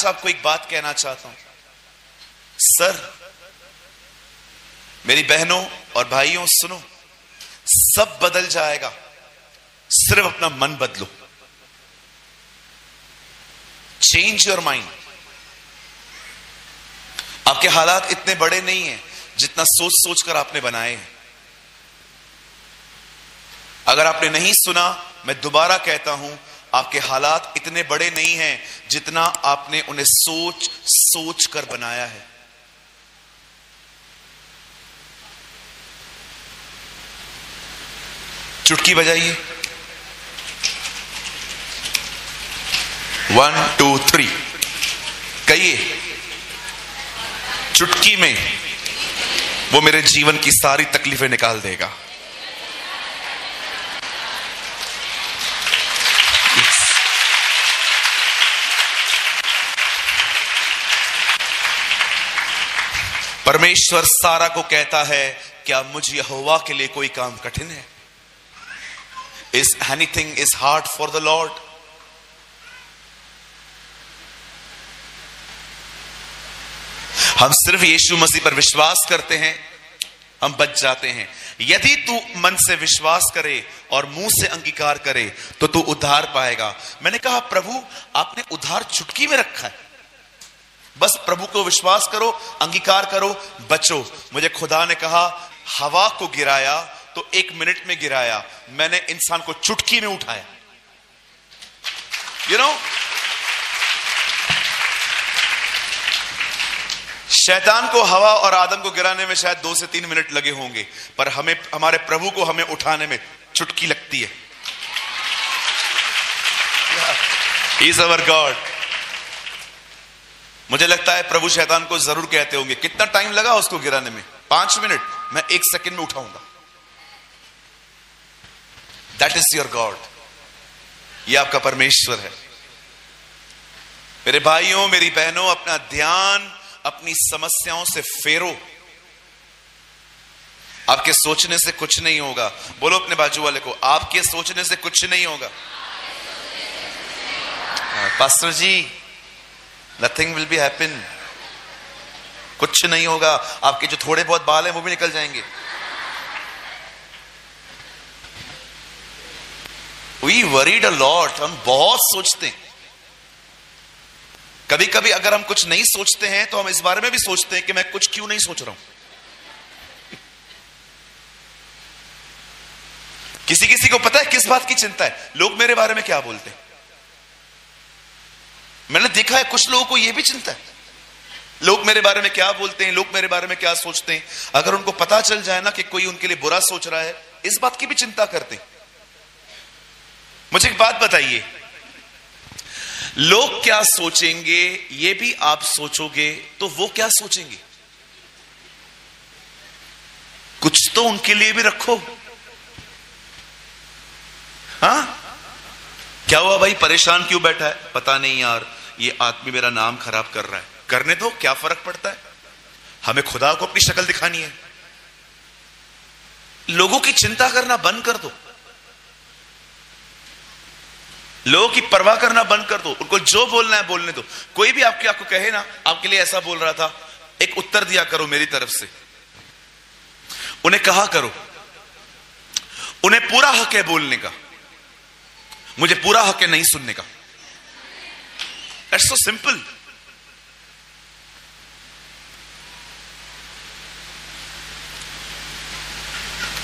आज आपको एक बात कहना चाहता हूं, सर, मेरी बहनों और भाइयों सुनो, सब बदल जाएगा, सिर्फ अपना मन बदलो। Change your mind. आपके हालात इतने बड़े नहीं हैं जितना सोच सोच कर आपने बनाए हैं। अगर आपने नहीं सुना, मैं दोबारा कहता हूं, आपके हालात इतने बड़े नहीं हैं जितना आपने उन्हें सोच सोच कर बनाया है। चुटकी बजाइए, 1 2 3 कहिए, चुटकी में वो मेरे जीवन की सारी तकलीफें निकाल देगा। परमेश्वर सारा को कहता है, क्या मुझ यहोवा के लिए कोई काम कठिन है? Is anything is hard for the Lord? हम सिर्फ यीशु मसीह पर विश्वास करते हैं, हम बच जाते हैं। यदि तू मन से विश्वास करे और मुंह से अंगीकार करे तो तू उद्धार पाएगा। मैंने कहा, प्रभु आपने उद्धार चुटकी में रखा है, बस प्रभु को विश्वास करो, अंगीकार करो, बचो। मुझे खुदा ने कहा, हवा को गिराया तो 1 मिनट में गिराया, मैंने इंसान को चुटकी में उठाया। यू नो, शैतान को हवा और आदम को गिराने में शायद 2 से 3 मिनट लगे होंगे, पर हमें, हमारे प्रभु को हमें उठाने में चुटकी लगती है। He is our God। मुझे लगता है प्रभु शैतान को जरूर कहते होंगे, कितना टाइम लगा उसको गिराने में? 5 मिनट, मैं 1 सेकंड में उठाऊंगा। That is your God. ये आपका परमेश्वर है। मेरे भाइयों, मेरी बहनों, अपना ध्यान अपनी समस्याओं से फेरो। आपके सोचने से कुछ नहीं होगा। बोलो अपने बाजू वाले को, आपके सोचने से कुछ नहीं होगा। Pastor ji, nothing will be happen. कुछ नहीं होगा। आपके जो थोड़े बहुत बाल हैं वो भी निकल जाएंगे। We worried a lot। हम बहुत सोचते हैं। कभी कभी अगर हम कुछ नहीं सोचते हैं तो हम इस बारे में भी सोचते हैं कि मैं कुछ क्यों नहीं सोच रहा हूं। किसी किसी को पता है किस बात की चिंता है? लोग मेरे बारे में क्या बोलते हैं। मैंने देखा है कुछ लोगों को यह भी चिंता है, लोग मेरे बारे में क्या बोलते हैं, लोग मेरे बारे में क्या सोचते हैं। अगर उनको पता चल जाए ना कि कोई उनके लिए बुरा सोच रहा है, इस बात की भी चिंता करते हैं। मुझे एक बात बताइए, लोग क्या सोचेंगे ये भी आप सोचोगे तो वो क्या सोचेंगे? कुछ तो उनके लिए भी रखो। हाँ, क्या हुआ भाई, परेशान क्यों बैठा है? पता नहीं यार, ये आदमी मेरा नाम खराब कर रहा है। करने दो, क्या फर्क पड़ता है? हमें खुदा को अपनी शक्ल दिखानी है। लोगों की चिंता करना बंद कर दो, लोगों की परवाह करना बंद कर दो। उनको जो बोलना है बोलने दो। कोई भी आपको कहे ना, आपके लिए ऐसा बोल रहा था, एक उत्तर दिया करो मेरी तरफ से। उन्हें कहा करो, उन्हें पूरा हक है बोलने का, मुझे पूरा हक है नहीं सुनने का। It's so simple.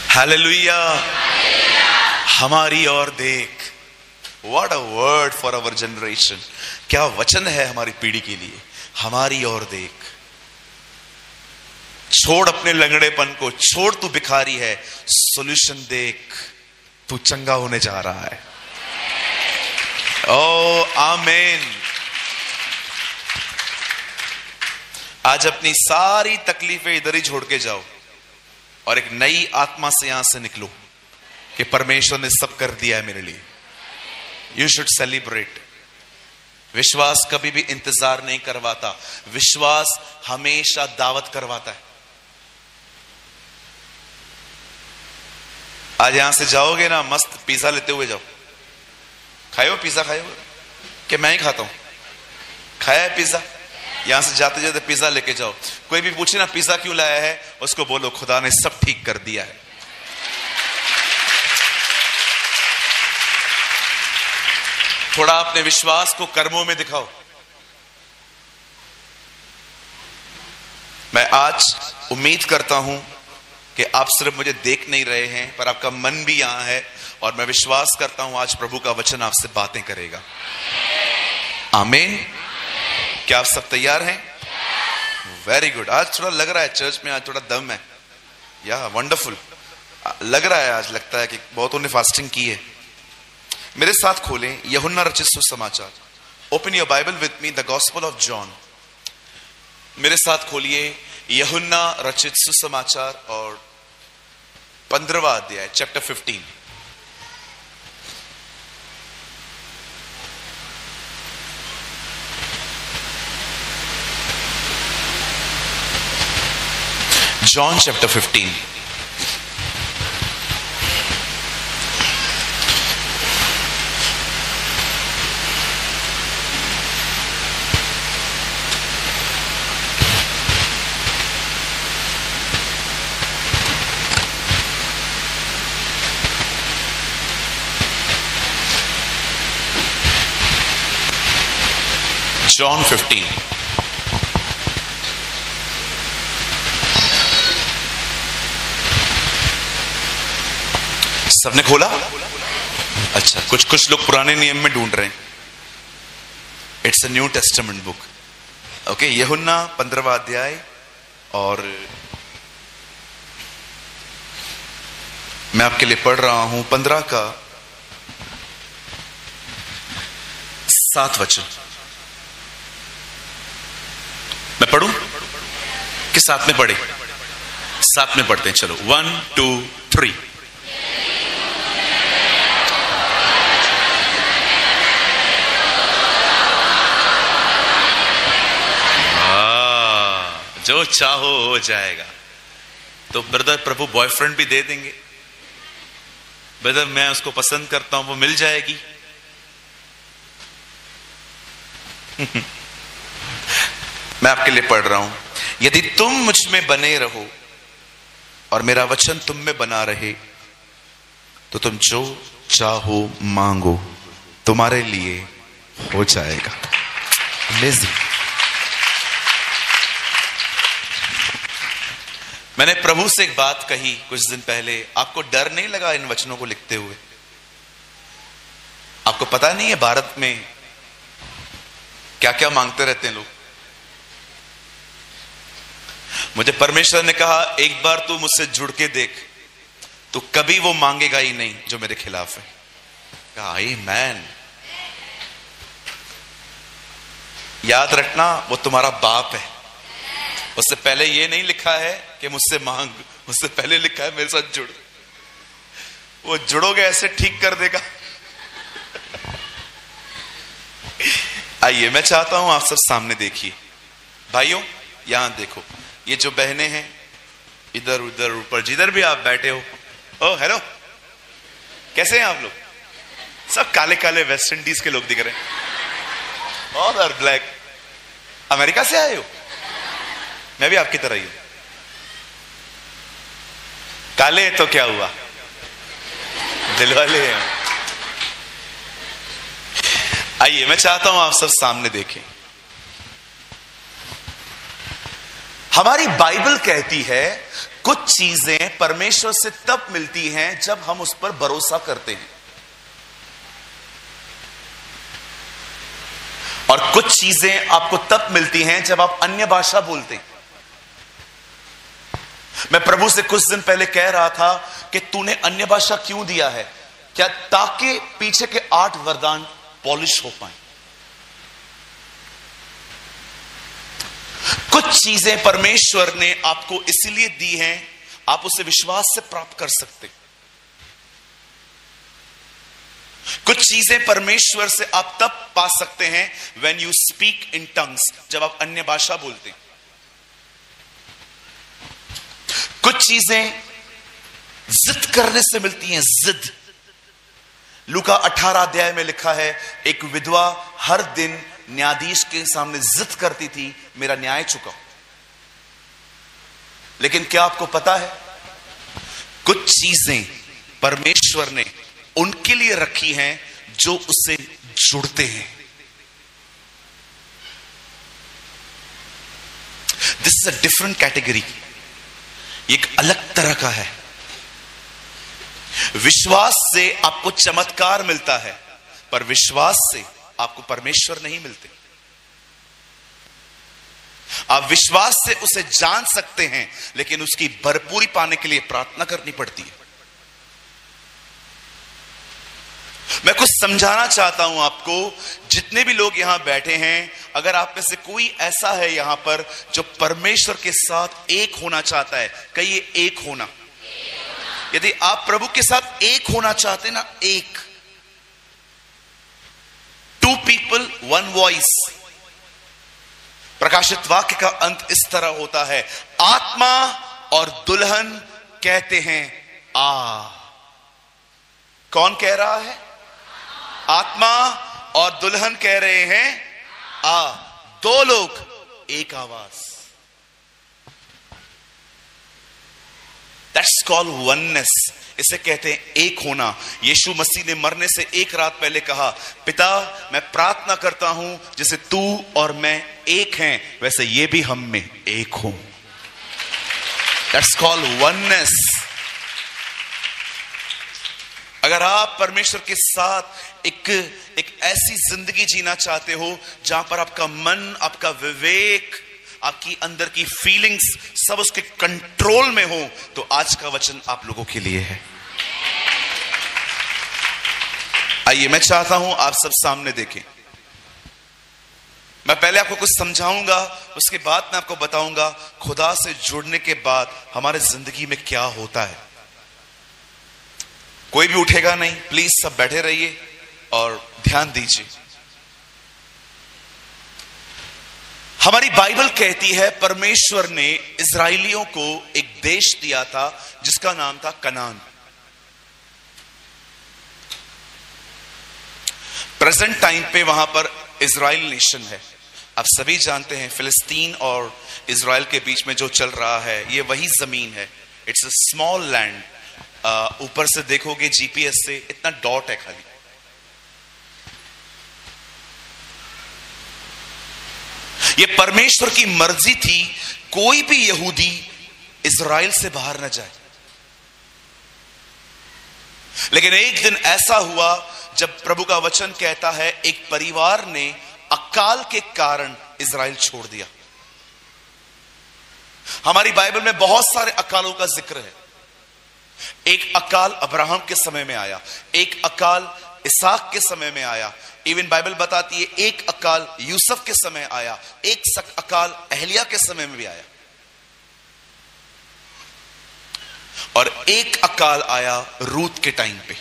हालेलुया। हमारी ओर देख। What a word for our generation। क्या वचन है हमारी पीढ़ी के लिए। हमारी ओर देख। छोड़ अपने लंगड़ेपन को, छोड़ तू भिखारी है, सॉल्यूशन देख, तू चंगा होने जा रहा है। ओ आमीन। आज अपनी सारी तकलीफें इधर ही छोड़ के जाओ और एक नई आत्मा से यहां से निकलो कि परमेश्वर ने सब कर दिया है मेरे लिए। You should celebrate. विश्वास कभी भी इंतजार नहीं करवाता, विश्वास हमेशा दावत करवाता है। आज यहां से जाओगे ना, मस्त पिज्जा लेते हुए जाओ। खाए हो पिज्जा? खाए हो? कि मैं ही खाता हूं? खाया है पिज्जा? यहां से जाते जाते पिज्जा लेके जाओ, कोई भी पूछे ना पिज्जा क्यों लाया है, उसको बोलो खुदा ने सब ठीक कर दिया है। थोड़ा अपने विश्वास को कर्मों में दिखाओ। मैं आज उम्मीद करता हूं कि आप सिर्फ मुझे देख नहीं रहे हैं, पर आपका मन भी यहां है, और मैं विश्वास करता हूं आज प्रभु का वचन आपसे बातें करेगा। आमीन। क्या आप सब तैयार हैं? Very good. आज थोड़ा लग रहा है चर्च में, आज थोड़ा दम है। या वंडरफुल लग रहा है। आज लगता है कि बहुतों ने फास्टिंग की है। मेरे साथ खोलें यूहन्ना रचित सुसमाचार। Open your Bible with me, the gospel of John. मेरे साथ खोलिए यूहन्ना रचित सुसमाचार और 15वां अध्याय, चैप्टर 15। John chapter 15। जॉन 15। सबने खोला? अच्छा, कुछ लोग पुराने नियम में ढूंढ रहे हैं। It's a new testament book. Okay, यूहन्ना 15वां अध्याय, और मैं आपके लिए पढ़ रहा हूं 15 का 7 वचन। मैं पढ़ूं कि साथ में पढ़े? साथ में पढ़ते हैं, चलो 1 2 3। जो चाहो हो जाएगा। तो ब्रदर प्रभु बॉयफ्रेंड भी दे देंगे। ब्रदर मैं उसको पसंद करता हूं, वो मिल जाएगी। मैं आपके लिए पढ़ रहा हूं। यदि तुम मुझ में बने रहो और मेरा वचन तुम में बना रहे, तो तुम जो चाहो मांगो, तुम्हारे लिए हो जाएगा। अमेजिंग। मैंने प्रभु से एक बात कही कुछ दिन पहले। आपको डर नहीं लगा इन वचनों को लिखते हुए? आपको पता नहीं है भारत में क्या क्या मांगते रहते हैं लोग? मुझे परमेश्वर ने कहा एक बार तू मुझसे जुड़ के देख, तो कभी वो मांगेगा ही नहीं जो मेरे खिलाफ है। कहा आमीन। याद रखना, वो तुम्हारा बाप है। उससे पहले ये नहीं लिखा है कि मुझसे मांग, उससे पहले लिखा है मेरे साथ जुड़। वो जुड़ोगे ऐसे ठीक कर देगा। आइए, मैं चाहता हूं आप सब सामने देखिए। भाइयों यहां देखो, ये जो बहनें हैं इधर उधर ऊपर जिधर भी आप बैठे हो, ओ हेलो, कैसे हैं आप लोग? सब काले काले वेस्ट इंडीज के लोग दिख रहे हैं और ब्लैक। अमेरिका से आए हो? मैं भी आपकी तरह ही हूं। काले तो क्या हुआ, दिल वाले हैं। आइए, मैं चाहता हूं आप सब सामने देखें। हमारी बाइबल कहती है कुछ चीजें परमेश्वर से तब मिलती हैं जब हम उस पर भरोसा करते हैं, और कुछ चीजें आपको तब मिलती हैं जब आप अन्य भाषा बोलते हैं। मैं प्रभु से कुछ दिन पहले कह रहा था कि तूने अन्य भाषा क्यों दिया है? क्या ताकि पीछे के 8 वरदान पॉलिश हो पाए। कुछ चीजें परमेश्वर ने आपको इसलिए दी हैं, आप उसे विश्वास से प्राप्त कर सकते। कुछ चीजें परमेश्वर से आप तब पा सकते हैं when you speak in tongues, जब आप अन्य भाषा बोलते हैं। कुछ चीजें जिद करने से मिलती हैं, जिद। लूका 18 अध्याय में लिखा है, एक विधवा हर दिन न्यायाधीश के सामने जिद करती थी, मेरा न्याय चुकाओ। लेकिन क्या आपको पता है, कुछ चीजें परमेश्वर ने उनके लिए रखी हैं जो उससे जुड़ते हैं। This is a different category, एक अलग तरह का है। विश्वास से आपको चमत्कार मिलता है, पर विश्वास से आपको परमेश्वर नहीं मिलते। आप विश्वास से उसे जान सकते हैं, लेकिन उसकी भरपूरी पाने के लिए प्रार्थना करनी पड़ती है। मैं कुछ समझाना चाहता हूं आपको। जितने भी लोग यहां बैठे हैं, अगर आप में से कोई ऐसा है यहां पर जो परमेश्वर के साथ एक होना चाहता है, कहिए एक होना। यदि आप प्रभु के साथ एक होना चाहते हैं ना, एक, 2 people 1 voice। प्रकाशित वाक्य का अंत इस तरह होता है, आत्मा और दुल्हन कहते हैं आ। कौन कह रहा है? आत्मा और दुल्हन कह रहे हैं आ। 2 लोग, एक आवाज। That's called oneness। इसे कहते हैं एक होना। यीशु मसीह ने मरने से एक रात पहले कहा, पिता मैं प्रार्थना करता हूं जैसे तू और मैं एक हैं, वैसे ये भी हम में एक हो। That's called oneness। अगर आप परमेश्वर के साथ एक ऐसी जिंदगी जीना चाहते हो जहां पर आपका मन, आपका विवेक, आपकी अंदर की फीलिंग्स सब उसके कंट्रोल में हो, तो आज का वचन आप लोगों के लिए है। आइए, मैं चाहता हूं आप सब सामने देखें। मैं पहले आपको कुछ समझाऊंगा, उसके बाद मैं आपको बताऊंगा खुदा से जुड़ने के बाद हमारे जिंदगी में क्या होता है। कोई भी उठेगा नहीं, प्लीज सब बैठे रहिए और ध्यान दीजिए। हमारी बाइबल कहती है परमेश्वर ने इजराइलियों को एक देश दिया था जिसका नाम था कनान। प्रेजेंट टाइम पे वहां पर इजराइल नेशन है। आप सभी जानते हैं फिलिस्तीन और इजराइल के बीच में जो चल रहा है, ये वही जमीन है। It's a small land. ऊपर से देखोगे जीपीएस से, इतना डॉट है खाली। ये परमेश्वर की मर्जी थी, कोई भी यहूदी इजराइल से बाहर न जाए। लेकिन एक दिन ऐसा हुआ जब प्रभु का वचन कहता है एक परिवार ने अकाल के कारण इजराइल छोड़ दिया। हमारी बाइबल में बहुत सारे अकालों का जिक्र है। एक अकाल अब्राहम के समय में आया, एक अकाल इसहाक के समय में आया। इवन बाइबल बताती है एक अकाल यूसुफ के समय आया, एक अकाल एहलिया के समय में भी आया, और एक अकाल आया रूत के टाइम पे।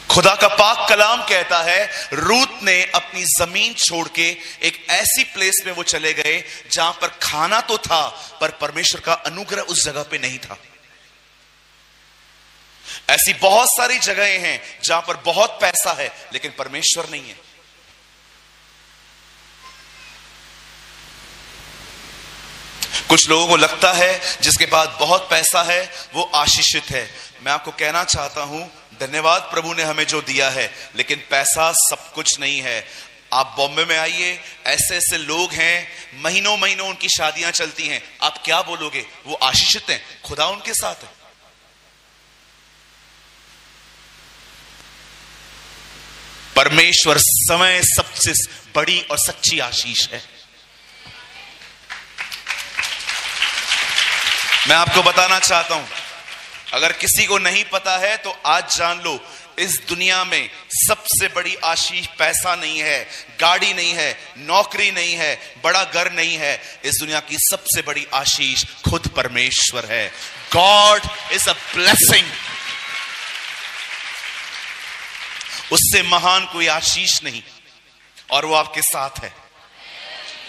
खुदा का पाक कलाम कहता है रूत ने अपनी जमीन छोड़ के एक ऐसी प्लेस में वो चले गए जहां पर खाना तो था पर परमेश्वर का अनुग्रह उस जगह पे नहीं था। ऐसी बहुत सारी जगहें हैं जहां पर बहुत पैसा है लेकिन परमेश्वर नहीं है। कुछ लोगों को लगता है जिसके पास बहुत पैसा है वो आशीषित है। मैं आपको कहना चाहता हूं, धन्यवाद प्रभु ने हमें जो दिया है, लेकिन पैसा सब कुछ नहीं है। आप बॉम्बे में आइए, ऐसे ऐसे लोग हैं, महीनों महीनों उनकी शादियां चलती हैं। आप क्या बोलोगे? वो आशीषित हैं, खुदा उनके साथ है। परमेश्वर समय सबसे बड़ी और सच्ची आशीष है। मैं आपको बताना चाहता हूं, अगर किसी को नहीं पता है तो आज जान लो, इस दुनिया में सबसे बड़ी आशीष पैसा नहीं है, गाड़ी नहीं है, नौकरी नहीं है, बड़ा घर नहीं है। इस दुनिया की सबसे बड़ी आशीष खुद परमेश्वर है। God is a blessing. उससे महान कोई आशीष नहीं, और वो आपके साथ है।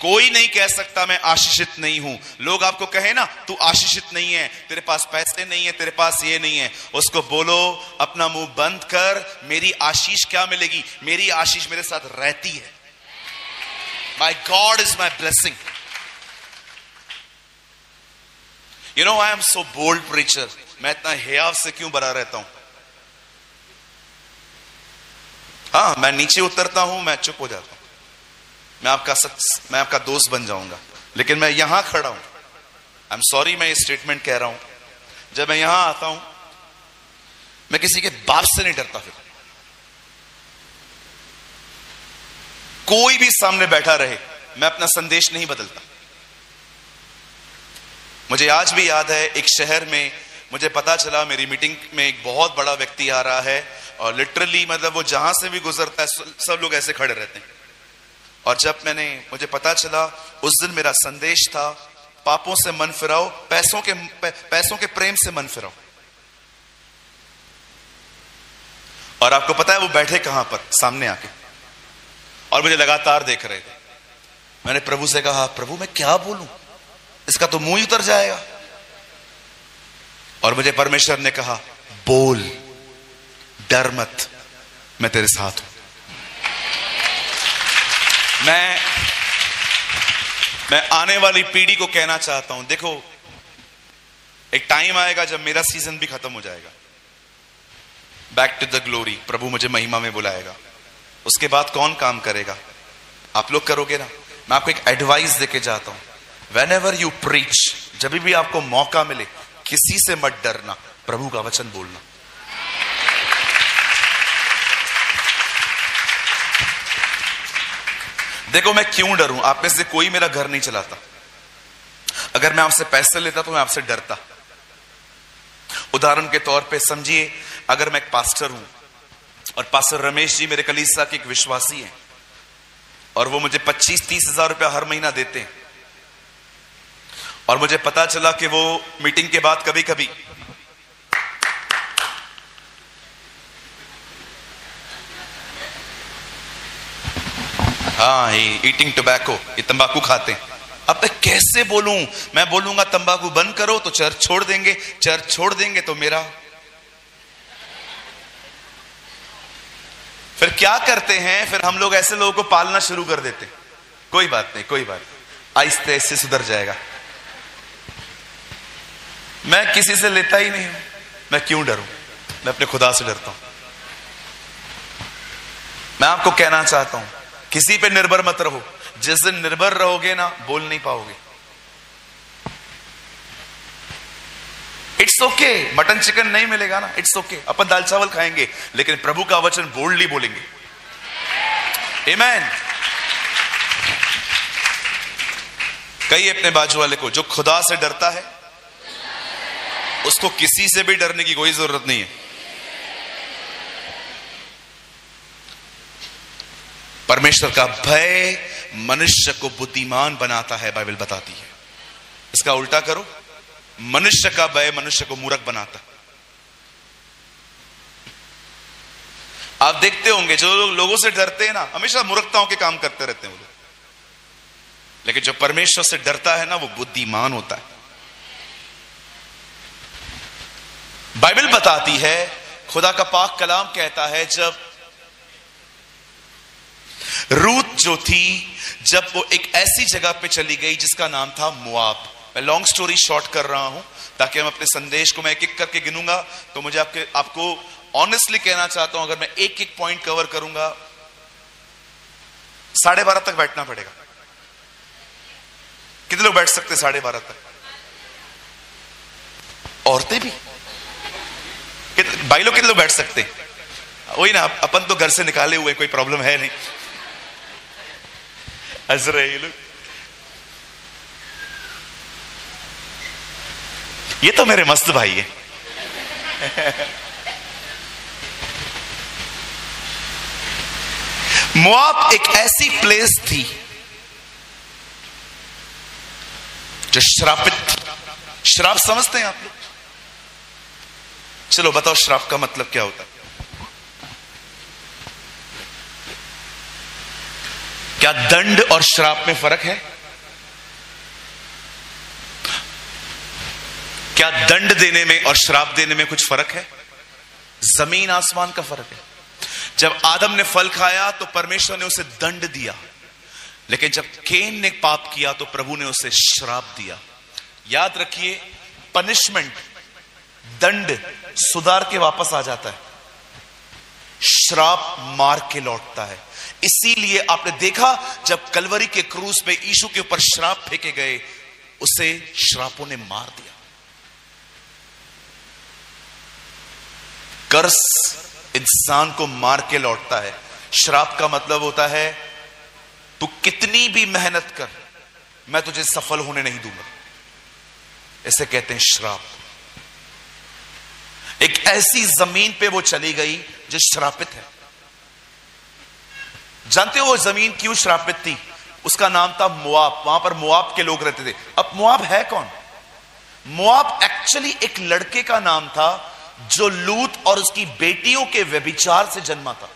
कोई नहीं कह सकता मैं आशीषित नहीं हूं। लोग आपको कहे ना तू आशीषित नहीं है, तेरे पास पैसे नहीं है, तेरे पास ये नहीं है, उसको बोलो अपना मुंह बंद कर, मेरी आशीष क्या मिलेगी? मेरी आशीष मेरे साथ रहती है। My god is my blessing. You know I am so bold preacher. मैं इतना हियाव से क्यों भरा रहता हूं? हाँ, मैं नीचे उतरता हूं, मैं चुप हो जाता हूं, मैं आपका दोस्त बन जाऊंगा, लेकिन मैं यहां खड़ा हूं। आई एम सॉरी, मैं ये स्टेटमेंट कह रहा हूं। जब मैं यहां आता हूं, मैं किसी के बाप से नहीं डरता। फिर कोई भी सामने बैठा रहे, मैं अपना संदेश नहीं बदलता। मुझे आज भी याद है, एक शहर में मुझे पता चला मेरी मीटिंग में एक बहुत बड़ा व्यक्ति आ रहा है, और लिटरली मतलब वो जहां से भी गुजरता है सब लोग ऐसे खड़े रहते हैं। और जब मुझे पता चला, उस दिन मेरा संदेश था, पापों से मन फिराओ, पैसों के प्रेम से मन फिराओ। और आपको पता है वो बैठे कहां पर? सामने आके, और मुझे लगातार देख रहे थे। मैंने प्रभु से कहा, प्रभु मैं क्या बोलूं, इसका तो मुंह ही उतर जाएगा। और मुझे परमेश्वर ने कहा, बोल, डर मत, मैं तेरे साथ हूं। मैं आने वाली पीढ़ी को कहना चाहता हूं, देखो एक टाइम आएगा जब मेरा सीजन भी खत्म हो जाएगा। बैक टू द ग्लोरी, प्रभु मुझे महिमा में बुलाएगा। उसके बाद कौन काम करेगा? आप लोग करोगे ना। मैं आपको एक एडवाइस देके जाता हूं, व्हेनेवर यू प्रीच, जब भी आपको मौका मिले, किसी से मत डरना, प्रभु का वचन बोलना। देखो मैं क्यों डरूं? आप में से कोई मेरा घर नहीं चलाता। अगर मैं आपसे पैसे लेता तो मैं आपसे डरता। उदाहरण के तौर पे समझिए, अगर मैं एक पास्टर हूं और पास्टर रमेश जी मेरे कलीसिया के एक विश्वासी हैं, और वो मुझे 25-30 हजार रुपया हर महीना देते हैं, और मुझे पता चला कि वो मीटिंग के बाद कभी कभी हाँ, ईटिंग टोबैको, ये तंबाकू खाते हैं। अब मैं कैसे बोलूं? मैं बोलूंगा तंबाकू बंद करो तो चर्च छोड़ देंगे, चर्च छोड़ देंगे तो मेरा। फिर क्या करते हैं? फिर हम लोग ऐसे लोगों को पालना शुरू कर देते हैं। कोई बात नहीं, कोई बात, आहिस्ते आहिस्ते सुधर जाएगा। मैं किसी से लेता ही नहीं हूं। मैं क्यों डरूं? मैं अपने खुदा से डरता हूं। मैं आपको कहना चाहता हूं, किसी पे निर्भर मत रहो। जिस दिन निर्भर रहोगे ना, बोल नहीं पाओगे। इट्स ओके, मटन चिकन नहीं मिलेगा ना, इट्स ओके, अपन दाल चावल खाएंगे, लेकिन प्रभु का वचन बोल्डली बोलेंगे। आमीन। कहिए अपने बाजू वाले को, जो खुदा से डरता है उसको किसी से भी डरने की कोई जरूरत नहीं है। परमेश्वर का भय मनुष्य को बुद्धिमान बनाता है, बाइबल बताती है। इसका उल्टा करो, मनुष्य का भय मनुष्य को मूर्ख बनाता। आप देखते होंगे जो लोग लोगों से डरते हैं ना, हमेशा मूर्खताओं के काम करते रहते हैं वो लोग, लेकिन जो परमेश्वर से डरता है ना, वो बुद्धिमान होता है। बाइबल बताती है, खुदा का पाक कलाम कहता है, जब रूत जो थी, जब वो एक ऐसी जगह पे चली गई जिसका नाम था मोआब। मैं लॉन्ग स्टोरी शॉर्ट कर रहा हूं ताकि हम अपने संदेश को मैं एक एक करके गिनूंगा, तो मुझे आपको ऑनेस्टली कहना चाहता हूं, अगर मैं एक एक पॉइंट कवर करूंगा 12:30 तक बैठना पड़ेगा। कितने लोग बैठ सकते 12:30 तक? औरतें भी? भाई लोग कितने लोग बैठ सकते? वही ना, अपन तो घर से निकाले हुए, कोई प्रॉब्लम है नहीं। हंस रहे ये लोग। ये तो मेरे मस्त भाई है। मोआब एक ऐसी प्लेस थी जो श्रापित थी। श्राप समझते हैं आप लोग? चलो बताओ, श्राप का मतलब क्या होता है? क्या दंड और श्राप में फर्क है? क्या दंड देने में और श्राप देने में कुछ फर्क है? जमीन आसमान का फर्क है। जब आदम ने फल खाया तो परमेश्वर ने उसे दंड दिया, लेकिन जब केन ने पाप किया तो प्रभु ने उसे श्राप दिया। याद रखिए, पनिशमेंट, दंड सुधार के वापस आ जाता है, श्राप मार के लौटता है। इसीलिए आपने देखा जब कलवरी के क्रूस पे यीशु के ऊपर श्राप फेंके गए, उसे श्रापों ने मार दिया। कर्स इंसान को मार के लौटता है। श्राप का मतलब होता है तू कितनी भी मेहनत कर, मैं तुझे सफल होने नहीं दूंगा। इसे कहते हैं श्राप। एक ऐसी जमीन पे वो चली गई जो श्रापित है। जानते हो वो जमीन क्यों श्रापित थी? उसका नाम था मोआब। वहां पर मोआब के लोग रहते थे। अब मोआब है कौन? मोआब एक्चुअली एक लड़के का नाम था जो लूत और उसकी बेटियों के व्यभिचार से जन्मा था।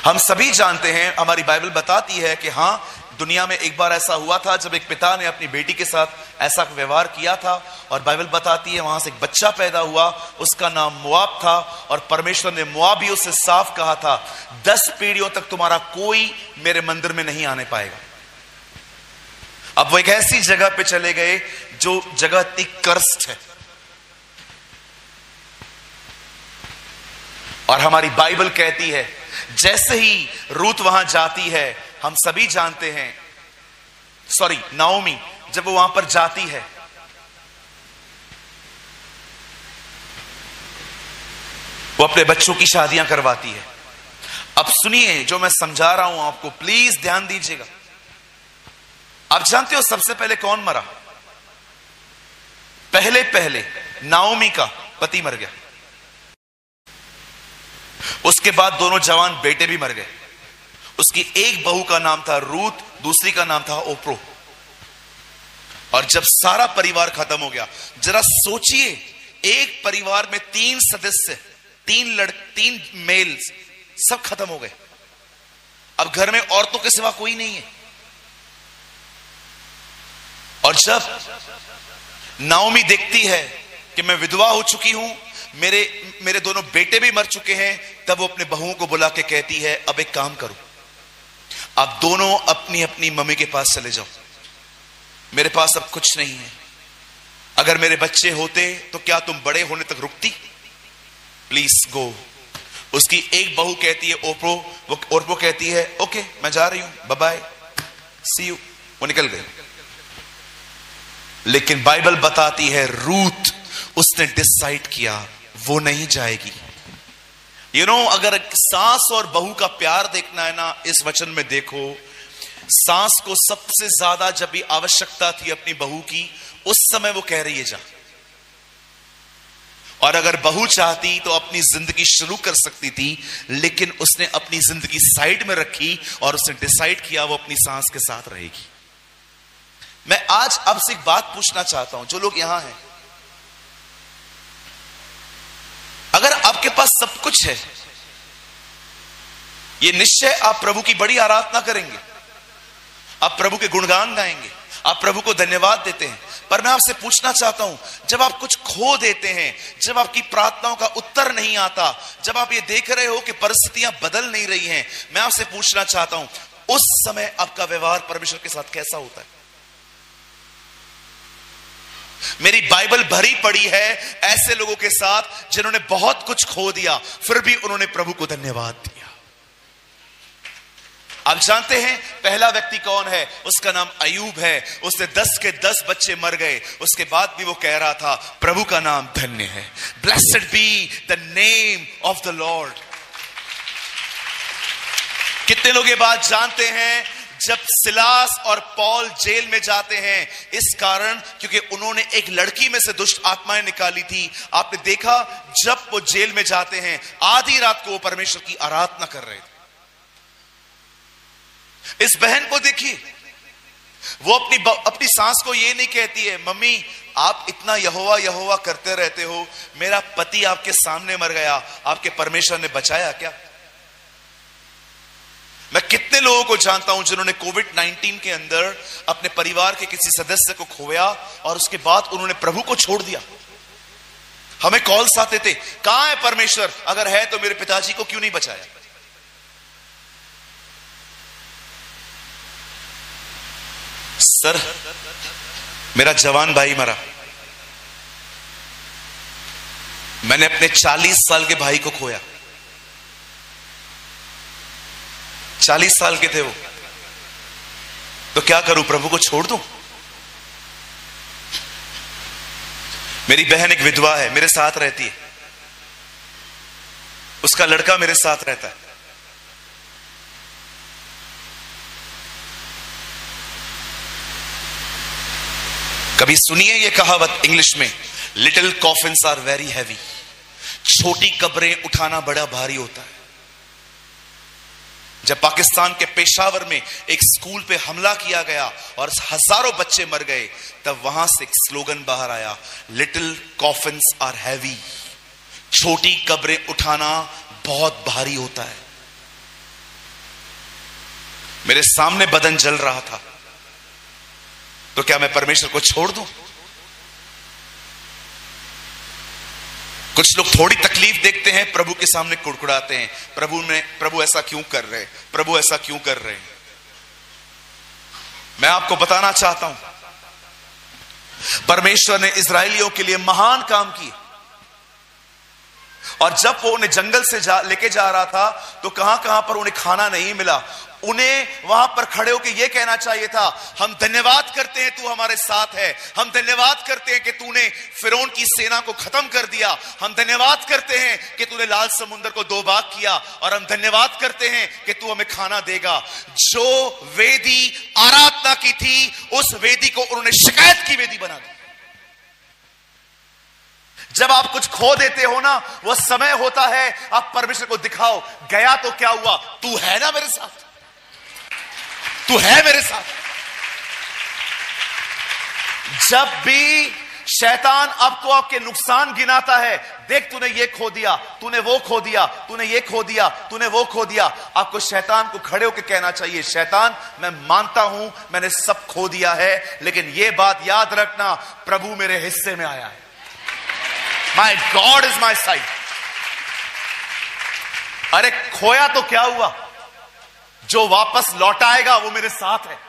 हम सभी जानते हैं, हमारी बाइबल बताती है कि हां, दुनिया में एक बार ऐसा हुआ था जब एक पिता ने अपनी बेटी के साथ ऐसा व्यवहार किया था, और बाइबल बताती है वहां से एक बच्चा पैदा हुआ, उसका नाम मोआब था, और परमेश्वर ने मोआबियों से साफ कहा था 10 पीढ़ियों तक तुम्हारा कोई मेरे मंदिर में नहीं आने पाएगा। अब वो एक ऐसी जगह पे चले गए जो जगह इतनी कर्स्ट है, और हमारी बाइबल कहती है जैसे ही रूत वहां जाती है, हम सभी जानते हैं, नाओमी जब वो वहां पर जाती है, वो अपने बच्चों की शादियां करवाती है। अब सुनिए जो मैं समझा रहा हूं आपको, प्लीज ध्यान दीजिएगा। आप जानते हो सबसे पहले कौन मरा? पहले नाओमी का पति मर गया। उसके बाद दोनों जवान बेटे भी मर गए। उसकी एक बहू का नाम था रूत, दूसरी का नाम था ओप्रो। और जब सारा परिवार खत्म हो गया, जरा सोचिए, एक परिवार में 3 सदस्य, 3 मेल्स, सब खत्म हो गए। अब घर में औरतों के सिवा कोई नहीं है। और जब नाओमी देखती है कि मैं विधवा हो चुकी हूं, मेरे दोनों बेटे भी मर चुके हैं, तब वो अपने बहुओं को बुला के कहती है अब एक काम करो, आप दोनों अपनी अपनी मम्मी के पास चले जाओ, मेरे पास अब कुछ नहीं है। अगर मेरे बच्चे होते तो क्या तुम बड़े होने तक रुकती? Please go. उसकी एक बहू कहती है ओप्रो कहती है ओके मैं जा रही हूं, बाय बाय, सी यू। वो निकल गई। लेकिन बाइबल बताती है रूत, उसने डिसाइड किया वो नहीं जाएगी। अगर सास और बहू का प्यार देखना है ना, इस वचन में देखो, सास को सबसे ज्यादा जब भी आवश्यकता थी अपनी बहू की, उस समय वो कह रही है जा। और अगर बहू चाहती तो अपनी जिंदगी शुरू कर सकती थी, लेकिन उसने अपनी जिंदगी साइड में रखी और उसने डिसाइड किया वो अपनी सास के साथ रहेगी। मैं आज आपसे एक बात पूछना चाहता हूं, जो लोग यहां हैं, अगर आपके पास सब कुछ है, ये निश्चय आप प्रभु की बड़ी आराधना करेंगे, आप प्रभु के गुणगान गाएंगे, आप प्रभु को धन्यवाद देते हैं। पर मैं आपसे पूछना चाहता हूं, जब आप कुछ खो देते हैं, जब आपकी प्रार्थनाओं का उत्तर नहीं आता, जब आप ये देख रहे हो कि परिस्थितियां बदल नहीं रही हैं, मैं आपसे पूछना चाहता हूं, उस समय आपका व्यवहार परमेश्वर के साथ कैसा होता है? मेरी बाइबल भरी पड़ी है ऐसे लोगों के साथ जिन्होंने बहुत कुछ खो दिया, फिर भी उन्होंने प्रभु को धन्यवाद दिया। आप जानते हैं पहला व्यक्ति कौन है? उसका नाम अय्यूब है। उसने 10 के 10 बच्चे मर गए, उसके बाद भी वो कह रहा था प्रभु का नाम धन्य है। Blessed be the name of the Lord. कितने लोग ये बात जानते हैं? जब सिलास और पौल जेल में जाते हैं, इस कारण क्योंकि उन्होंने एक लड़की में से दुष्ट आत्माएं निकाली थी। आपने देखा जब वो जेल में जाते हैं, आधी रात को वो परमेश्वर की आराधना कर रहे थे। इस बहन को देखिए, वो अपनी सास को ये नहीं कहती है मम्मी आप इतना यहोवा यहोवा करते रहते हो, मेरा पति आपके सामने मर गया, आपके परमेश्वर ने बचाया क्या? मैं कितने लोगों को जानता हूं जिन्होंने कोविड-19 के अंदर अपने परिवार के किसी सदस्य को खोया और उसके बाद उन्होंने प्रभु को छोड़ दिया। हमें कॉल्स आते थे, कहां है परमेश्वर, अगर है तो मेरे पिताजी को क्यों नहीं बचाया। सर, मेरा जवान भाई मरा, मैंने अपने 40 साल के भाई को खोया। 40 साल के थे वो, तो क्या करूं, प्रभु को छोड़ दूं। मेरी बहन एक विधवा है, मेरे साथ रहती है, उसका लड़का मेरे साथ रहता है। कभी सुनिए ये कहावत इंग्लिश में, little coffins are very heavy. छोटी कब्रें उठाना बड़ा भारी होता है। जब पाकिस्तान के पेशावर में एक स्कूल पे हमला किया गया और हजारों बच्चे मर गए, तब वहां से एक स्लोगन बाहर आया, लिटिल कॉफिन्स आर हैवी। छोटी कब्रें उठाना बहुत भारी होता है। मेरे सामने बदन जल रहा था, तो क्या मैं परमेश्वर को छोड़ दूं? कुछ लोग थोड़ी तकलीफ देखते हैं, प्रभु के सामने कुड़कुड़ाते हैं, प्रभु ऐसा क्यों कर रहे, प्रभु ऐसा क्यों कर रहे हैं। मैं आपको बताना चाहता हूं, परमेश्वर ने इस्राएलियों के लिए महान काम किए। और जब वो उन्हें जंगल से लेके जा रहा था, तो कहां कहां पर उन्हें खाना नहीं मिला। उन्हें वहां पर खड़े होकर यह कहना चाहिए था, हम धन्यवाद करते हैं तू हमारे साथ है, हम धन्यवाद करते हैं कि तूने फिरौन की सेना को खत्म कर दिया, हम धन्यवाद करते हैं कि तूने लाल समुद्र को 2 भाग किया, और हम धन्यवाद करते हैं कि तू हमें खाना देगा। जो वेदी आराधना की थी, उस वेदी को उन्होंने शिकायत की वेदी बना दी। जब आप कुछ खो देते हो ना, वह समय होता है आप परमेश्वर को दिखाओ, गया तो क्या हुआ, तू है ना मेरे साथ, तू है मेरे साथ। जब भी शैतान आपको आपके नुकसान गिनाता है, देख तूने ये खो दिया, तूने वो खो दिया, तूने ये खो दिया, तूने वो खो दिया, आपको शैतान को खड़े होकर कहना चाहिए, शैतान मैं मानता हूं मैंने सब खो दिया है, लेकिन ये बात याद रखना, प्रभु मेरे हिस्से में आया है। My God is my side। अरे खोया तो क्या हुआ, जो वापस लौटाएगा वो मेरे साथ है।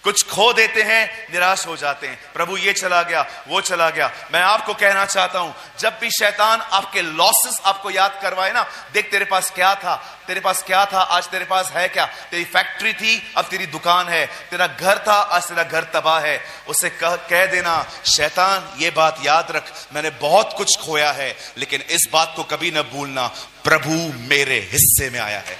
कुछ खो देते हैं, निराश हो जाते हैं, प्रभु ये चला गया, वो चला गया। मैं आपको कहना चाहता हूं, जब भी शैतान आपके लॉसेस आपको याद करवाए ना, देख तेरे पास क्या था, तेरे पास क्या था, आज तेरे पास है क्या। तेरी फैक्ट्री थी, अब तेरी दुकान है, तेरा घर था, आज तेरा घर तबाह है। उसे कह देना, शैतान ये बात याद रख, मैंने बहुत कुछ खोया है, लेकिन इस बात को कभी न भूलना, प्रभु मेरे हिस्से में आया है।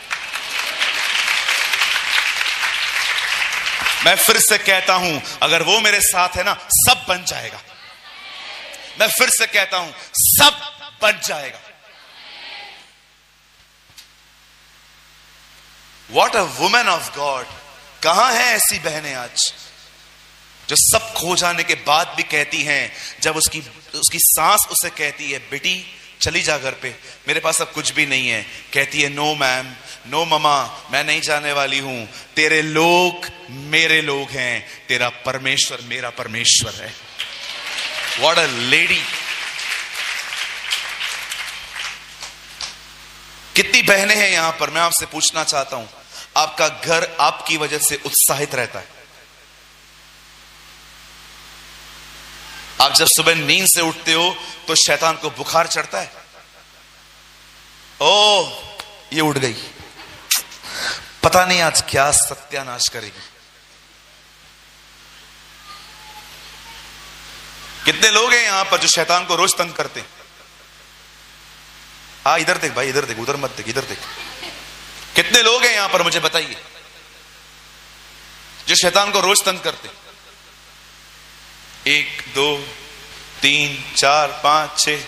मैं फिर से कहता हूं, अगर वो मेरे साथ है ना, सब बन जाएगा। मैं फिर से कहता हूं, सब बन जाएगा। What a woman of God। कहां है ऐसी बहनें आज जो सब खो जाने के बाद भी कहती हैं, जब उसकी सांस उसे कहती है, बेटी चली जा घर पे, मेरे पास अब कुछ भी नहीं है, कहती है, नो मैम, नो ममा, मैं नहीं जाने वाली हूं, तेरे लोग मेरे लोग हैं, तेरा परमेश्वर मेरा परमेश्वर है। What a lady. कितनी बहनें हैं यहां पर, मैं आपसे पूछना चाहता हूं, आपका घर आपकी वजह से उत्साहित रहता है? आप जब सुबह नींद से उठते हो तो शैतान को बुखार चढ़ता है, ओह ये उठ गई, पता नहीं आज क्या सत्यानाश करेगी। कितने लोग हैं यहां पर जो शैतान को रोज तंग करते हैं? इधर देख भाई, इधर देख, उधर मत देख, इधर देख। कितने लोग हैं यहां पर, मुझे बताइए, जो शैतान को रोज तंग करते? 1 2 3 4 5 6।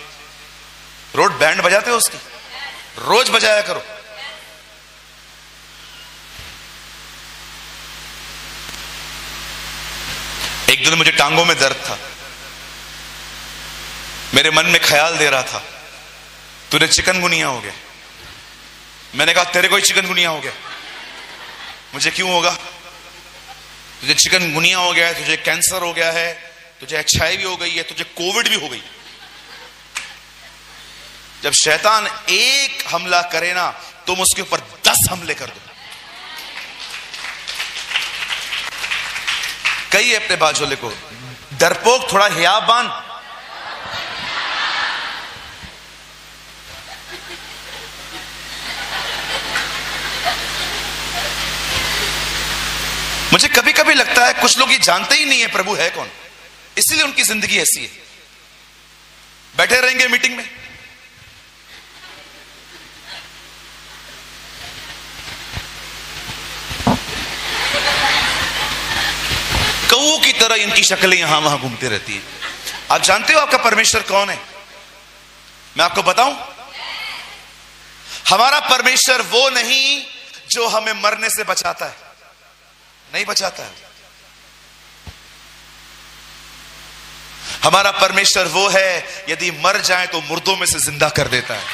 रोज बैंड बजाते हो उसकी, रोज बजाया करो। एक दिन मुझे टांगों में दर्द था, मेरे मन में ख्याल दे रहा था, तुझे चिकनगुनिया हो गया। मैंने कहा तेरे को ही चिकनगुनिया हो गया। मुझे क्यों होगा? तुझे चिकनगुनिया हो गया है, तुझे कैंसर हो गया है, तुझे HIV हो गई है, तुझे कोविड भी हो गई। जब शैतान एक हमला करे ना, तुम उसके ऊपर 10 हमले कर दो। कही अपने बाजोले को, डरपोक थोड़ा हिया बांध। मुझे कभी कभी लगता है कुछ लोग ये जानते ही नहीं है प्रभु है कौन, इसलिए उनकी जिंदगी ऐसी है। बैठे रहेंगे मीटिंग में, कौओं की तरह इनकी शक्लें यहां वहां घूमती रहती है। आप जानते हो आपका परमेश्वर कौन है? मैं आपको बताऊं, हमारा परमेश्वर वो नहीं जो हमें मरने से बचाता है, नहीं बचाता है। हमारा परमेश्वर वो है यदि मर जाए तो मुर्दों में से जिंदा कर देता है।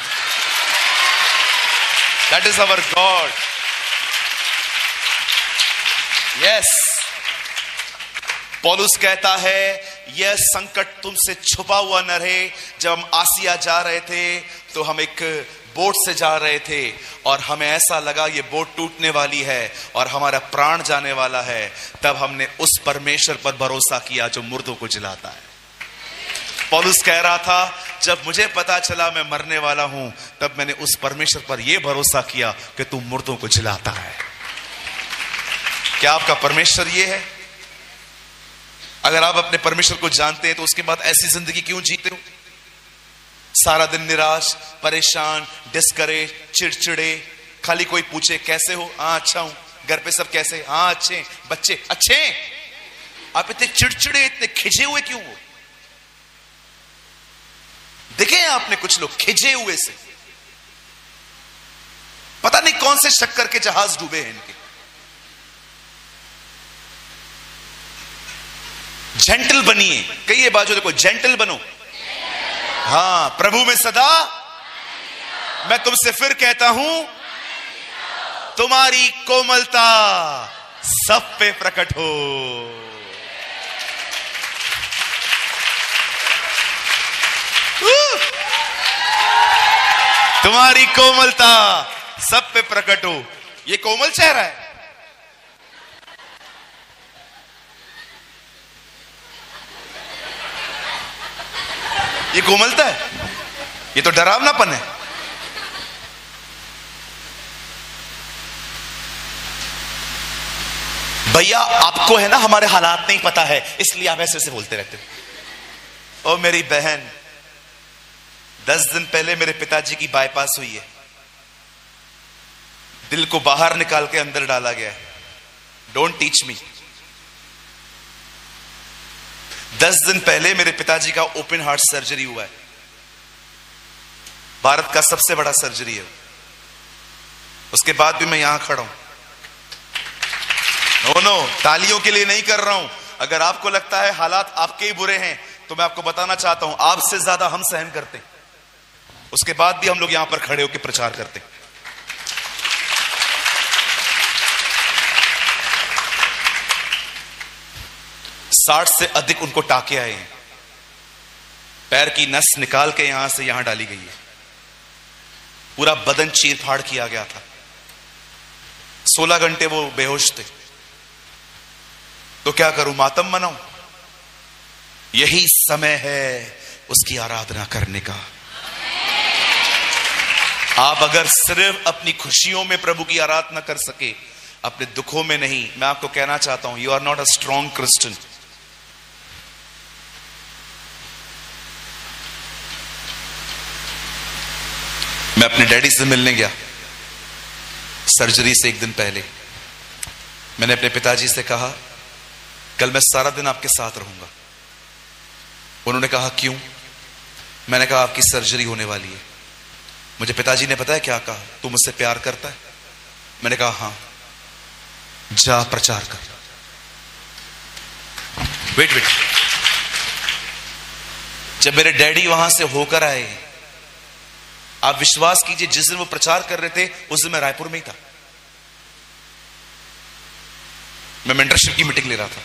That is our God. Yes, पौलुस कहता है यह संकट तुमसे छुपा हुआ न रहे। जब हम आसिया जा रहे थे तो हम एक बोट से जा रहे थे और हमें ऐसा लगा ये बोट टूटने वाली है और हमारा प्राण जाने वाला है। तब हमने उस परमेश्वर पर भरोसा किया जो मुर्दों को जिलाता है। पौलुस कह रहा था जब मुझे पता चला मैं मरने वाला हूं, तब मैंने उस परमेश्वर पर यह भरोसा किया कि तू मुर्दों को जिलाता है। क्या आपका परमेश्वर ये है? अगर आप अपने परमेश्वर को जानते हैं तो उसके बाद ऐसी जिंदगी क्यों जीते हो? सारा दिन निराश, परेशान, डिस्करेज, चिड़चिड़े, खाली कोई पूछे कैसे हो, हाँ अच्छा हूं, घर पे सब कैसे, हाँ अच्छे, बच्चे अच्छे। आप इतने चिड़चिड़े, इतने खिंचे हुए क्यों हो? देखे आपने कुछ लोग खिंचे हुए से, पता नहीं कौन से शक्कर के जहाज डूबे हैं इनके। जेंटल बनिए, कहिए बाजू देखो, जेंटल बनो। हाँ, प्रभु में सदा। मैं तुमसे फिर कहता हूं, तुम्हारी कोमलता सब पे प्रकट हो। तुम्हारी कोमलता सब पे प्रकट हो। ये कोमल चेहरा है। ये कोमलता है, ये तो डरावनापन है। भैया आपको है ना हमारे हालात नहीं पता है, इसलिए आप ऐसे बोलते रहते हो। ओ मेरी बहन, 10 दिन पहले मेरे पिताजी की बाईपास हुई है। दिल को बाहर निकाल के अंदर डाला गया है। Don't teach me. 10 दिन पहले मेरे पिताजी का ओपन हार्ट सर्जरी हुआ है। भारत का सबसे बड़ा सर्जरी है। उसके बाद भी मैं यहां खड़ा हूं। नो, तालियों के लिए नहीं कर रहा हूं। अगर आपको लगता है हालात आपके ही बुरे हैं तो मैं आपको बताना चाहता हूं आपसे ज्यादा हम सहन करते। उसके बाद भी हम लोग यहां पर खड़े होकर प्रचार करते। साठ से अधिक उनको टाके आए हैं। पैर की नस निकाल के यहां से यहां डाली गई है। पूरा बदन चीर फाड़ किया गया था। 16 घंटे वो बेहोश थे। तो क्या करूं, मातम मनाऊं? यही समय है उसकी आराधना करने का। आप अगर सिर्फ अपनी खुशियों में प्रभु की आराधना कर सके, अपने दुखों में नहीं, मैं आपको कहना चाहता हूं you are not a strong Christian. मैं अपने डैडी से मिलने गया सर्जरी से 1 दिन पहले। मैंने अपने पिताजी से कहा कल मैं सारा दिन आपके साथ रहूंगा। उन्होंने कहा क्यों? मैंने कहा आपकी सर्जरी होने वाली है। मुझे पिताजी ने पता है क्या कहा? तू मुझसे प्यार करता है? मैंने कहा हां। जा प्रचार कर। वेट। जब मेरे डैडी वहां से होकर आए आप विश्वास कीजिए, जिस दिन वो प्रचार कर रहे थे उस दिन मैं रायपुर में ही था। मैं मेंटरशिप की मीटिंग ले रहा था।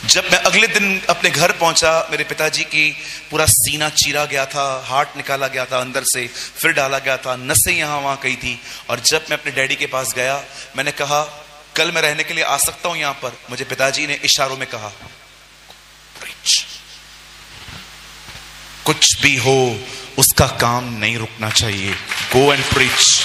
जब मैं अगले दिन अपने घर पहुंचा, मेरे पिताजी की पूरा सीना चीरा गया था, हार्ट निकाला गया था अंदर से, फिर डाला गया था, नसें यहां वहां कही थी। और जब मैं अपने डैडी के पास गया, मैंने कहा कल मैं रहने के लिए आ सकता हूं यहां पर? मुझे पिताजी ने इशारों में कहा प्रीच। कुछ भी हो उसका काम नहीं रुकना चाहिए, गो एंड प्रीच।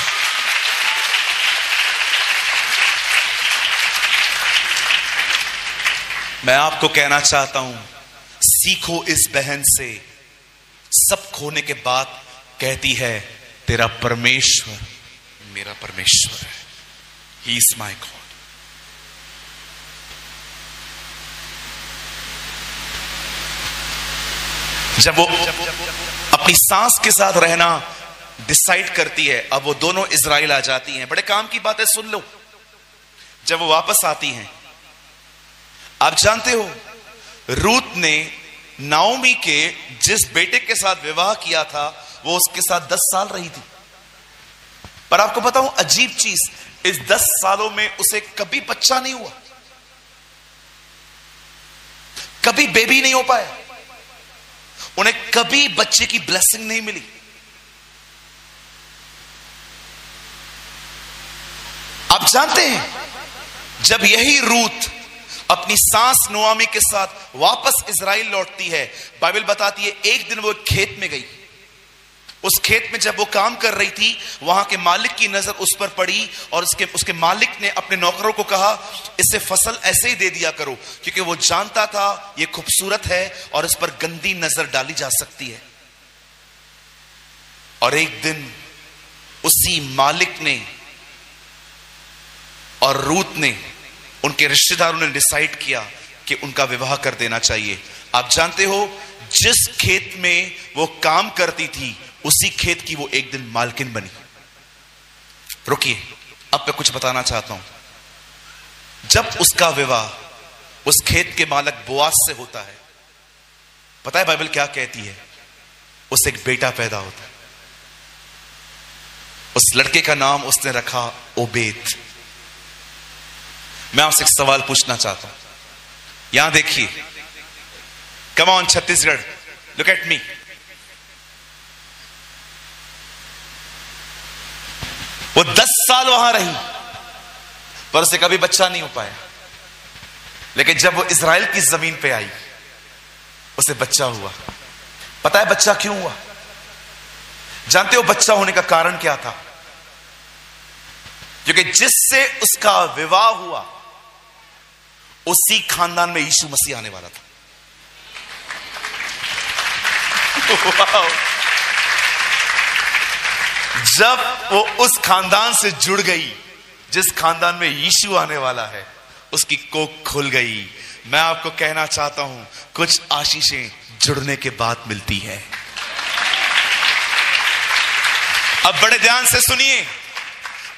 मैं आपको कहना चाहता हूं, सीखो इस बहन से। सब खोने के बाद कहती है तेरा परमेश्वर मेरा परमेश्वर है, ही इज माई गॉड। जब वो अपनी सास के साथ रहना डिसाइड करती है, अब वो दोनों इजराइल आ जाती हैं। बड़े काम की बात है, सुन लो। जब वो वापस आती हैं, आप जानते हो रूत ने नाओमी के जिस बेटे के साथ विवाह किया था वो उसके साथ 10 साल रही थी। पर आपको बताऊं अजीब चीज, इस 10 सालों में उसे कभी बच्चा नहीं हुआ, कभी बेबी नहीं हो पाया, उन्हें कभी बच्चे की ब्लेसिंग नहीं मिली। आप जानते हैं जब यही रूत अपनी सास नोआमी के साथ वापस इजराइल लौटती है, बाइबल बताती है एक दिन वो खेत में गई। उस खेत में जब वो काम कर रही थी, वहां के मालिक की नजर उस पर पड़ी और उसके मालिक ने अपने नौकरों को कहा इसे फसल ऐसे ही दे दिया करो, क्योंकि वो जानता था ये खूबसूरत है और इस पर गंदी नजर डाली जा सकती है। और एक दिन उसी मालिक ने और रूत ने, उनके रिश्तेदारों ने डिसाइड किया कि उनका विवाह कर देना चाहिए। आप जानते हो जिस खेत में वो काम करती थी उसी खेत की वो एक दिन मालकिन बनी। रुकिए, अब मैं कुछ बताना चाहता हूं। जब उसका विवाह उस खेत के मालिक बोआज से होता है, पता है बाइबल क्या कहती है? उसे एक बेटा पैदा होता है। उस लड़के का नाम उसने रखा ओबेद। मैं आपसे एक सवाल पूछना चाहता हूं, यहां देखिए, come on Chhattisgarh, look at me. वो 10 साल वहां रही पर उसे कभी बच्चा नहीं हो पाया, लेकिन जब वो इजराइल की जमीन पे आई उसे बच्चा हुआ। पता है बच्चा क्यों हुआ? जानते हो बच्चा होने का कारण क्या था? क्योंकि जिससे उसका विवाह हुआ उसी खानदान में यीशु मसीह आने वाला था। जब वो उस खानदान से जुड़ गई जिस खानदान में यीशु आने वाला है, उसकी कोख खुल गई। मैं आपको कहना चाहता हूं कुछ आशीषें जुड़ने के बाद मिलती है। अब बड़े ध्यान से सुनिए,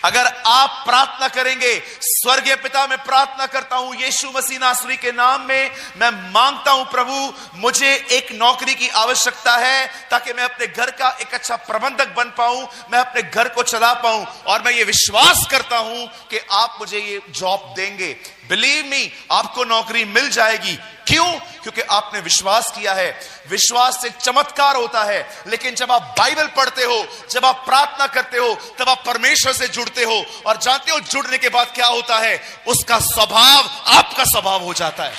अगर आप प्रार्थना करेंगे, स्वर्गीय पिता मैं प्रार्थना करता हूं यीशु मसीह नासरी के नाम में, मैं मांगता हूं प्रभु मुझे एक नौकरी की आवश्यकता है ताकि मैं अपने घर का एक अच्छा प्रबंधक बन पाऊं, मैं अपने घर को चला पाऊं, और मैं ये विश्वास करता हूं कि आप मुझे ये जॉब देंगे। बिलीव मी, आपको नौकरी मिल जाएगी। क्यों? क्योंकि आपने विश्वास किया है। विश्वास से चमत्कार होता है, लेकिन जब आप बाइबल पढ़ते हो, जब आप प्रार्थना करते हो, तब आप परमेश्वर से जुड़ते हो। और जानते हो जुड़ने के बाद क्या होता है? उसका स्वभाव आपका स्वभाव हो जाता है।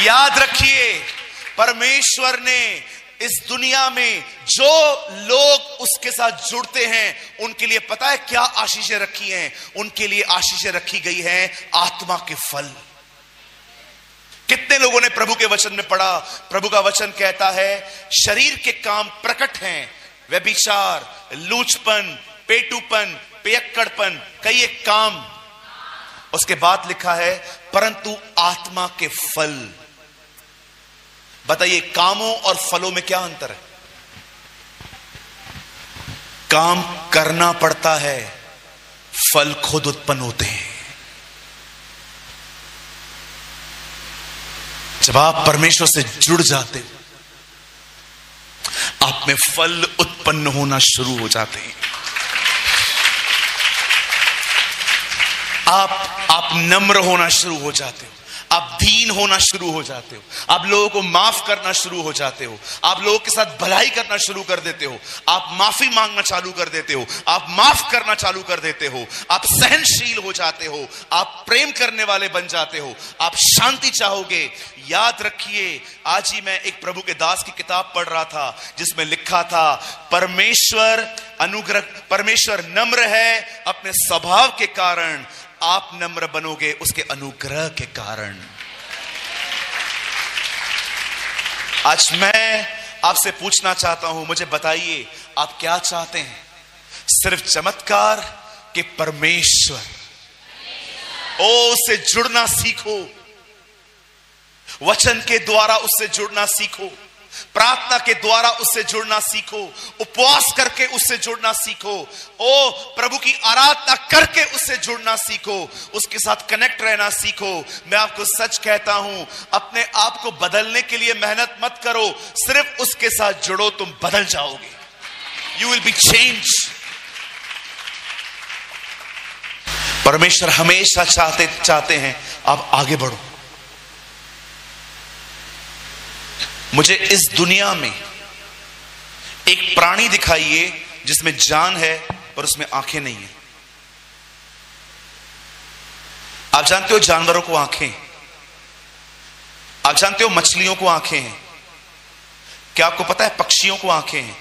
याद रखिए, परमेश्वर ने इस दुनिया में जो लोग उसके साथ जुड़ते हैं उनके लिए पता है क्या आशीषें रखी हैं? उनके लिए आशीषें रखी गई हैं आत्मा के फल। कितने लोगों ने प्रभु के वचन में पढ़ा? प्रभु का वचन कहता है शरीर के काम प्रकट हैं, व्यभिचार, लूचपन, पेटूपन, पियक्कड़पन, कई एक काम। उसके बाद लिखा है परंतु आत्मा के फल। बताइए कामों और फलों में क्या अंतर है? काम करना पड़ता है, फल खुद उत्पन्न होते हैं। जब आप परमेश्वर से जुड़ जाते हो, आप में फल उत्पन्न होना शुरू हो जाते हैं। आप नम्र होना शुरू हो जाते हो, आप दीन होना शुरू हो जाते हो, आप लोगों को माफ करना शुरू हो जाते हो, आप लोगों के साथ भलाई करना शुरू कर देते हो, आप माफी मांगना चालू कर देते हो, आप माफ करना चालू कर देते हो, आप सहनशील हो जाते हो, आप प्रेम करने वाले बन जाते हो, आप शांति चाहोगे। याद रखिए, आज ही मैं एक प्रभु के दास की किताब पढ़ रहा था जिसमें लिखा था, परमेश्वर नम्र है अपने स्वभाव के कारण, आप नम्र बनोगे उसके अनुग्रह के कारण। आज मैं आपसे पूछना चाहता हूं, मुझे बताइए आप क्या चाहते हैं? सिर्फ चमत्कार के परमेश्वर? उससे जुड़ना सीखो, वचन के द्वारा उससे जुड़ना सीखो, प्रार्थना के द्वारा उससे जुड़ना सीखो, उपवास करके उससे जुड़ना सीखो, प्रभु की आराधना करके उससे जुड़ना सीखो, उसके साथ कनेक्ट रहना सीखो। मैं आपको सच कहता हूं, अपने आप को बदलने के लिए मेहनत मत करो, सिर्फ उसके साथ जुड़ो, तुम बदल जाओगे। You will be change. परमेश्वर हमेशा चाहते हैं आप आगे बढ़ो। मुझे इस दुनिया में एक प्राणी दिखाइए जिसमें जान है पर उसमें आंखें नहीं है। आप जानते हो जानवरों को आंखें, आप जानते हो मछलियों को आंखें हैं, क्या आपको पता है पक्षियों को आंखें हैं?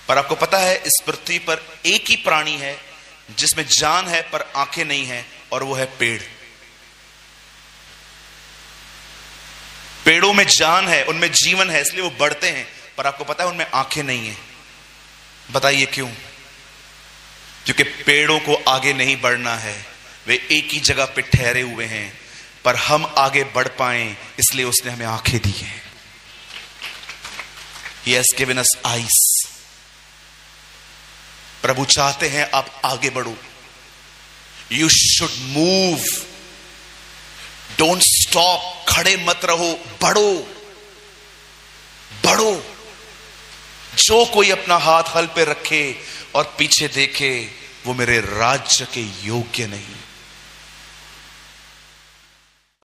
पर आपको पता है इस पृथ्वी पर एक ही प्राणी है जिसमें जान है पर आंखें नहीं है, और वो है पेड़। पेड़ों में जान है, उनमें जीवन है, इसलिए वो बढ़ते हैं, पर आपको पता है उनमें आंखें नहीं है। बताइए क्यों? क्योंकि पेड़ों को आगे नहीं बढ़ना है, वे एक ही जगह पे ठहरे हुए हैं, पर हम आगे बढ़ पाएं इसलिए उसने हमें आंखें दी हैं। He has given us eyes। प्रभु चाहते हैं आप आगे बढ़ो। You should move, don't stop, खड़े मत रहो, बढ़ो बढ़ो। जो कोई अपना हाथ हल पे रखे और पीछे देखे, वो मेरे राज्य के योग्य नहीं।